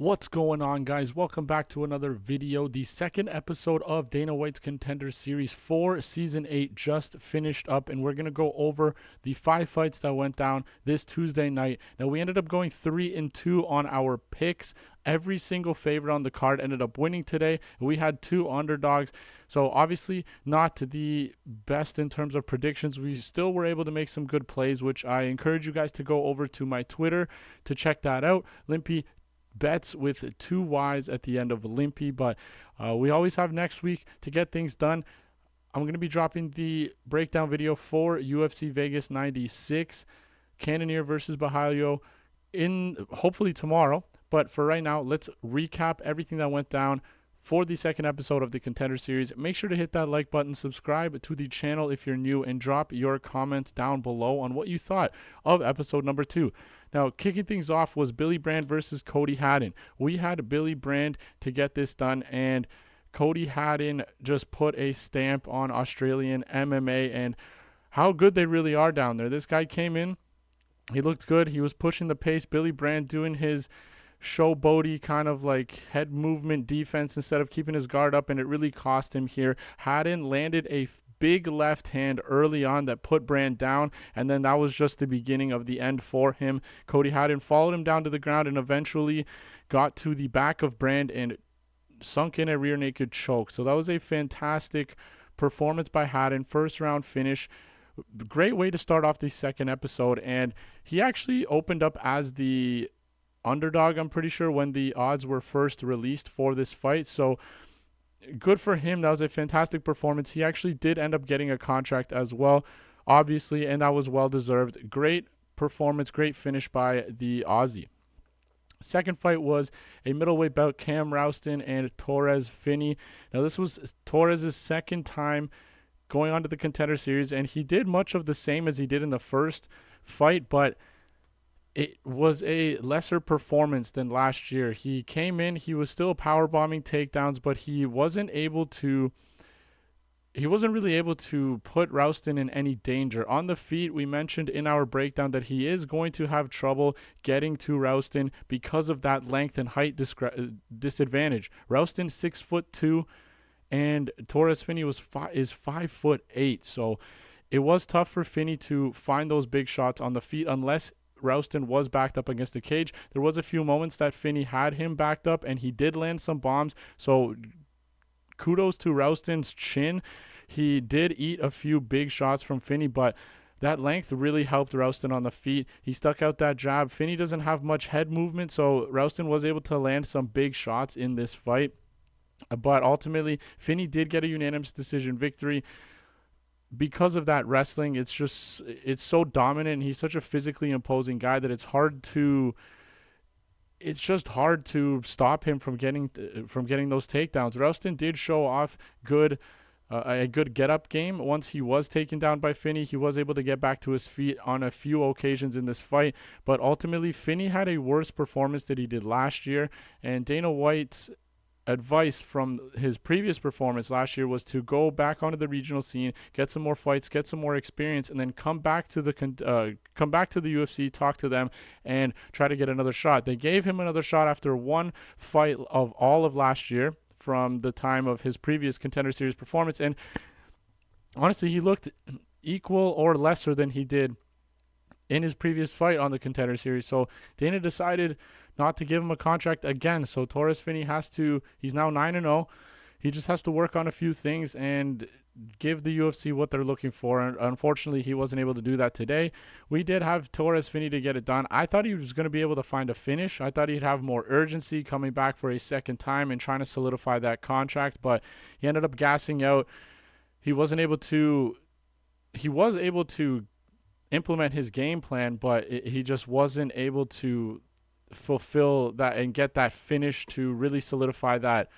What's going on, guys? Welcome back to another video. The second episode of Dana White's Contender Series 4 Season 8 just finished up, and we're going to go over the 5 fights that went down this Tuesday night. Now, we ended up going 3-2 on our picks. Every single favorite on the card ended up winning today. We had 2 underdogs. So obviously not the best in terms of predictions. We still were able to make some good plays, which I encourage you guys to go over to my Twitter to check that out. Limpy bets with 2 Y's at the end of Limpy, but we always have next week to get things done. I'm going to be dropping the breakdown video for UFC Vegas 96, Cannonier versus Bahalio, in hopefully tomorrow. But for right now, let's recap everything that went down for the second episode of the Contender Series. Make sure to hit that like button, subscribe to the channel if you're new, and drop your comments down below on what you thought of episode number 2. Now, kicking things off was Billy Brand versus Cody Haddon. We had Billy Brand to get this done, and Cody Haddon just put a stamp on Australian MMA and how good they really are down there. This guy came in, he looked good, he was pushing the pace. Billy Brand doing his showboaty kind of like head movement defense instead of keeping his guard up, and it really cost him here. Haddon landed a big left hand early on that put Brand down, and then that was just the beginning of the end for him. Cody Haddon followed him down to the ground and eventually got to the back of Brand and sunk in a rear naked choke. So that was a fantastic performance by Haddon. First round finish. Great way to start off the second episode, and he actually opened up as the underdog, I'm pretty sure, when the odds were first released for this fight. So good for him. That was a fantastic performance. He actually did end up getting a contract as well, obviously, and that was well deserved. Great performance, great finish by the Aussie. Second fight was a middleweight bout, Cam Rowston and Torres Finney. Now, this was Torres' second time going on to the Contender Series, and he did much of the same as he did in the first fight, but it was a lesser performance than last year. He came in, he was still powerbombing takedowns, but he wasn't really able to put Rowston in any danger. On the feet, we mentioned in our breakdown that he is going to have trouble getting to Rowston because of that length and height disadvantage. Rowston 6'2", and Torres Finney is 5'8", so it was tough for Finney to find those big shots on the feet unless Rowston was backed up against the cage. There was a few moments that Finney had him backed up, and he did land some bombs. So kudos to Rowston's chin. He did eat a few big shots from Finney, but that length really helped Rowston on the feet. He stuck out that jab. Finney doesn't have much head movement, so Rowston was able to land some big shots in this fight. But ultimately, Finney did get a unanimous decision victory. Because of that wrestling, it's so dominant, and he's such a physically imposing guy that it's just hard to stop him from getting those takedowns. Rowston did show off a good get-up game. Once he was taken down by Finney, he was able to get back to his feet on a few occasions in this fight, but ultimately Finney had a worse performance than he did last year, and Dana White's advice from his previous performance last year was to go back onto the regional scene, get some more fights, get some more experience, and then come back to the UFC, talk to them, and try to get another shot. They gave him another shot after one fight of all of last year from the time of his previous Contender Series performance, and honestly, he looked equal or lesser than he did in his previous fight on the Contender Series. So Dana decided not to give him a contract again. So Torres Finney he's now 9-0. He just has to work on a few things and give the UFC what they're looking for. And unfortunately, he wasn't able to do that today. We did have Torres Finney to get it done. I thought he was going to be able to find a finish. I thought he'd have more urgency coming back for a second time and trying to solidify that contract, but he ended up gassing out. He was able to implement his game plan, but he just wasn't able to fulfill that and get that finish to really solidify that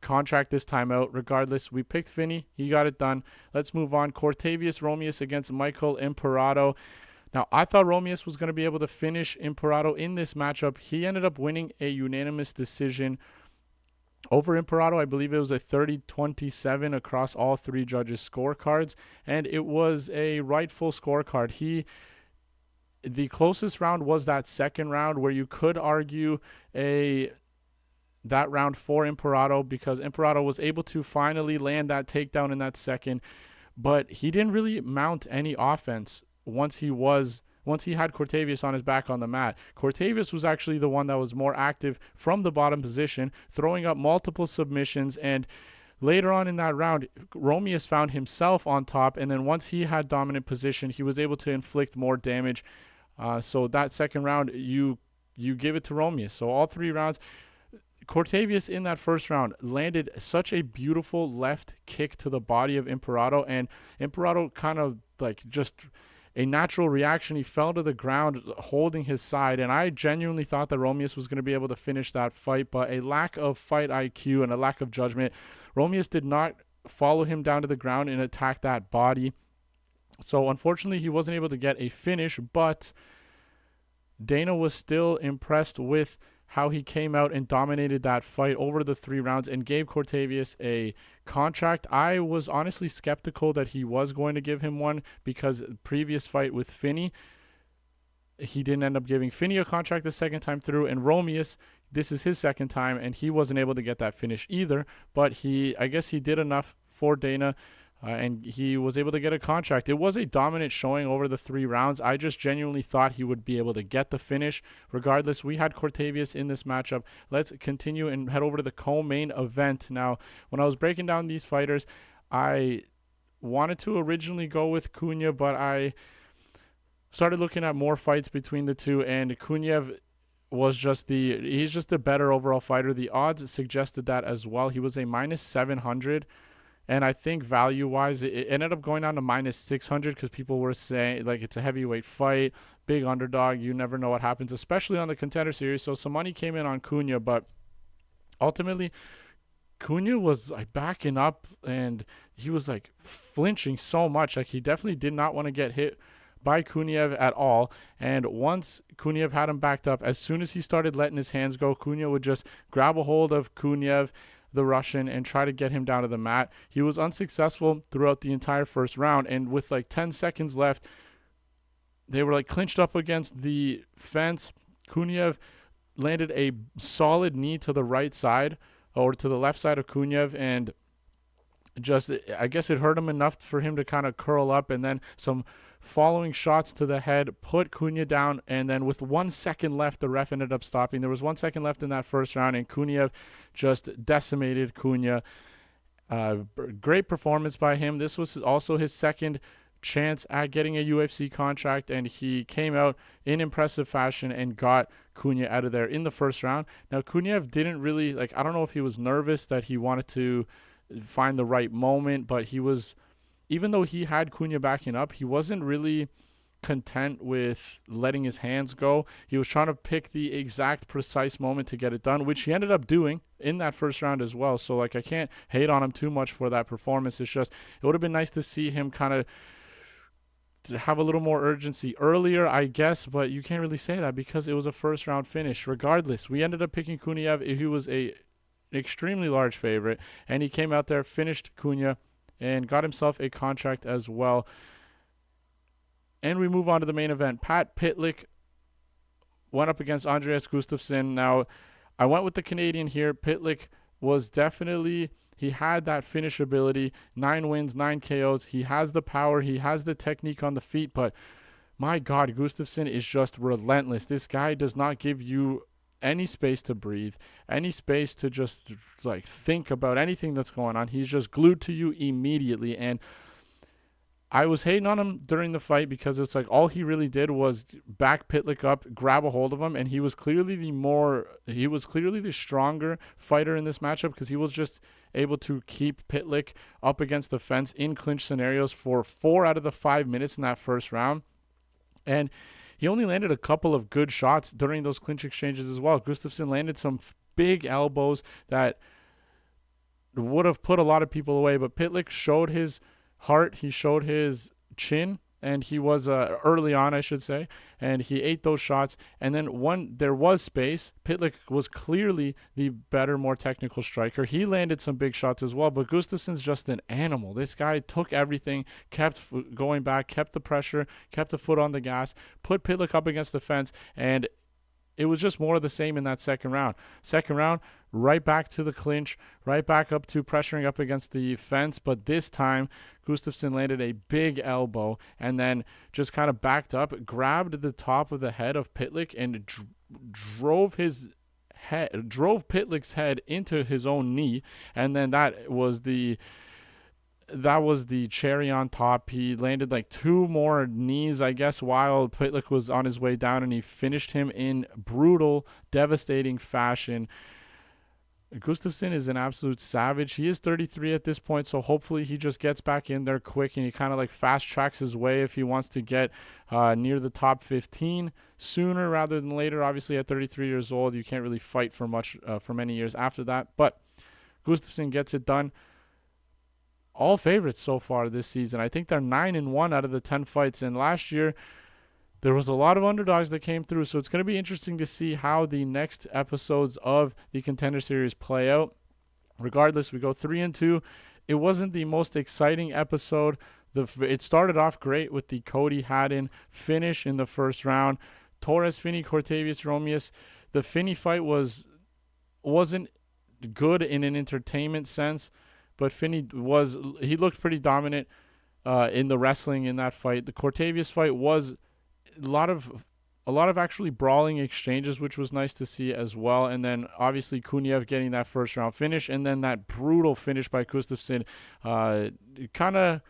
contract this time out. Regardless, we picked Finney. He got it done. Let's move on. Cortavius Romious against Michael Imperato. Now, I thought Romious was going to be able to finish Imperato in this matchup. He ended up winning a unanimous decision over Imperato. I believe it was a 30-27 across all 3 judges' scorecards, and it was a rightful scorecard. The closest round was that second round where you could argue a that round for Imperato, because Imperato was able to finally land that takedown in that second, but he didn't really mount any offense once he had Cortavius on his back on the mat. Cortavius was actually the one that was more active from the bottom position, throwing up multiple submissions, and later on in that round, Romious found himself on top, and then once he had dominant position, he was able to inflict more damage. So that second round, you give it to Romious. So all 3 rounds, Cortavius in that first round landed such a beautiful left kick to the body of Imperato, and Imperato kind of like just a natural reaction. He fell to the ground holding his side, and I genuinely thought that Romious was going to be able to finish that fight, but a lack of fight IQ and a lack of judgment. Romious did not follow him down to the ground and attack that body. So unfortunately, he wasn't able to get a finish, but Dana was still impressed with how he came out and dominated that fight over the 3 rounds and gave Cortavius a contract. I was honestly skeptical that he was going to give him one, because previous fight with Finney, he didn't end up giving Finney a contract the second time through, and Romious, this is his second time, and he wasn't able to get that finish either. But I guess he did enough for Dana, and he was able to get a contract. It was a dominant showing over the 3 rounds. I just genuinely thought he would be able to get the finish. Regardless, we had Cortavius in this matchup. Let's continue and head over to the co-main event. Now, when I was breaking down these fighters, I wanted to originally go with Cunha, but I started looking at more fights between the two, and Kuniev was he's just a better overall fighter. The odds suggested that as well. He was a minus 700. And I think value-wise, it ended up going down to minus 600 because people were saying, like, it's a heavyweight fight, big underdog. You never know what happens, especially on the Contender Series. So some money came in on Cunha, but ultimately, Cunha was, like, backing up, and he was, like, flinching so much. Like, he definitely did not want to get hit by Kuniev at all. And once Kuniev had him backed up, as soon as he started letting his hands go, Cunha would just grab a hold of Kuniev, the Russian, and try to get him down to the mat. He was unsuccessful throughout the entire first round, and with like 10 seconds left, they were like clinched up against the fence. Kuniev landed a solid knee to the right side, or to the left side of Kuniev, and just, I guess it hurt him enough for him to kind of curl up, and then some following shots to the head put Cunha down, and then with 1 second left, the ref ended up stopping. There was 1 second left in that first round, and Kuniev just decimated Cunha. Great performance by him. This was also his second chance at getting a UFC contract, and he came out in impressive fashion and got Cunha out of there in the first round. Now, Kuniev didn't really, like, I don't know if he was nervous that he wanted to find the right moment, but he was, even though he had Cunha backing up, he wasn't really content with letting his hands go. He was trying to pick the exact precise moment to get it done, which he ended up doing in that first round as well. So, like, I can't hate on him too much for that performance. It's just, it would have been nice to see him kind of have a little more urgency earlier, I guess, but you can't really say that because it was a first round finish. Regardless, we ended up picking Kuniev. He was a extremely large favorite, and he came out there, finished Cunha, and got himself a contract as well. And we move on to the main event. Pytlik went up against Andreas Gustafsson. Now, I went with the Canadian here. Pytlik was definitely, he had that finish ability. 9 wins, 9 KOs. He has the power. He has the technique on the feet. But, my God, Gustafsson is just relentless. This guy does not give you any space to breathe, any space to just, like, think about anything that's going on. He's just glued to you immediately. And I was hating on him during the fight because it's like all he really did was back Pytlik up, grab a hold of him, and he was clearly the stronger fighter in this matchup because he was just able to keep Pytlik up against the fence in clinch scenarios for 4 out of the 5 minutes in that first round. And he only landed a couple of good shots during those clinch exchanges as well. Gustafsson landed some big elbows that would have put a lot of people away, but Pytlik showed his heart, he showed his chin, and he was early on, I should say, and he ate those shots. And then when there was space, Pytlik was clearly the better, more technical striker. He landed some big shots as well, but Gustafsson's just an animal. This guy took everything, kept going back, kept the pressure, kept the foot on the gas, put Pytlik up against the fence, and it was just more of the same in that second round. Second round, right back to the clinch, right back up to pressuring up against the fence. But this time, Gustafsson landed a big elbow and then just kind of backed up, grabbed the top of the head of Pytlik and drove Pytlik's head into his own knee. And then that was the cherry on top. He landed like 2 more knees, I guess, while Pytlik was on his way down, and he finished him in brutal, devastating fashion. Gustafsson is an absolute savage. He is 33 at this point, so hopefully he just gets back in there quick and he kind of like fast tracks his way if he wants to get near the top 15 sooner rather than later. Obviously, at 33 years old, you can't really fight for much for many years after that, but Gustafsson gets it done. All favorites so far this season. I think they're 9-1 out of the 10 fights, and last year there was a lot of underdogs that came through, so it's going to be interesting to see how the next episodes of the Contender Series play out. Regardless, we go 3-2. It wasn't the most exciting episode. It started off great with the Cody Haddon finish in the first round. Torres, Finney, Cortavius, Romious. The Finney fight wasn't good in an entertainment sense, but Finney he looked pretty dominant in the wrestling in that fight. The Cortavius fight was a lot of actually brawling exchanges, which was nice to see as well. And then obviously Kuniev getting that first round finish, and then that brutal finish by Gustafsson kind of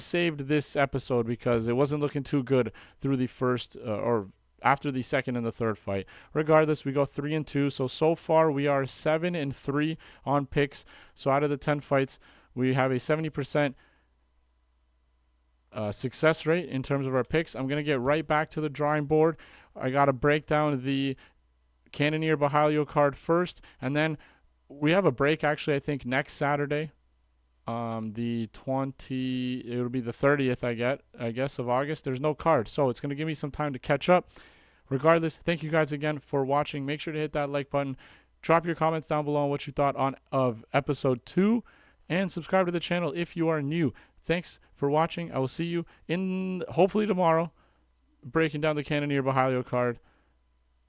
saved this episode because it wasn't looking too good through the first or after the second and the third fight. Regardless, we go 3-2. So far we are 7-3 on picks. So out of the 10 fights, we have a 70% success rate in terms of our picks. I'm going to get right back to the drawing board. I got to break down the Cannoneer Bahalio card first, and then we have a break actually, I think, next Saturday. It'll be the 30th, I guess, of August. There's no card, so it's going to give me some time to catch up. Regardless, thank you guys again for watching. Make sure to hit that like button. Drop your comments down below on what you thought of episode 2, and subscribe to the channel if you are new. Thanks for watching. I will see you hopefully tomorrow, breaking down the Cannoneer Bahalio card.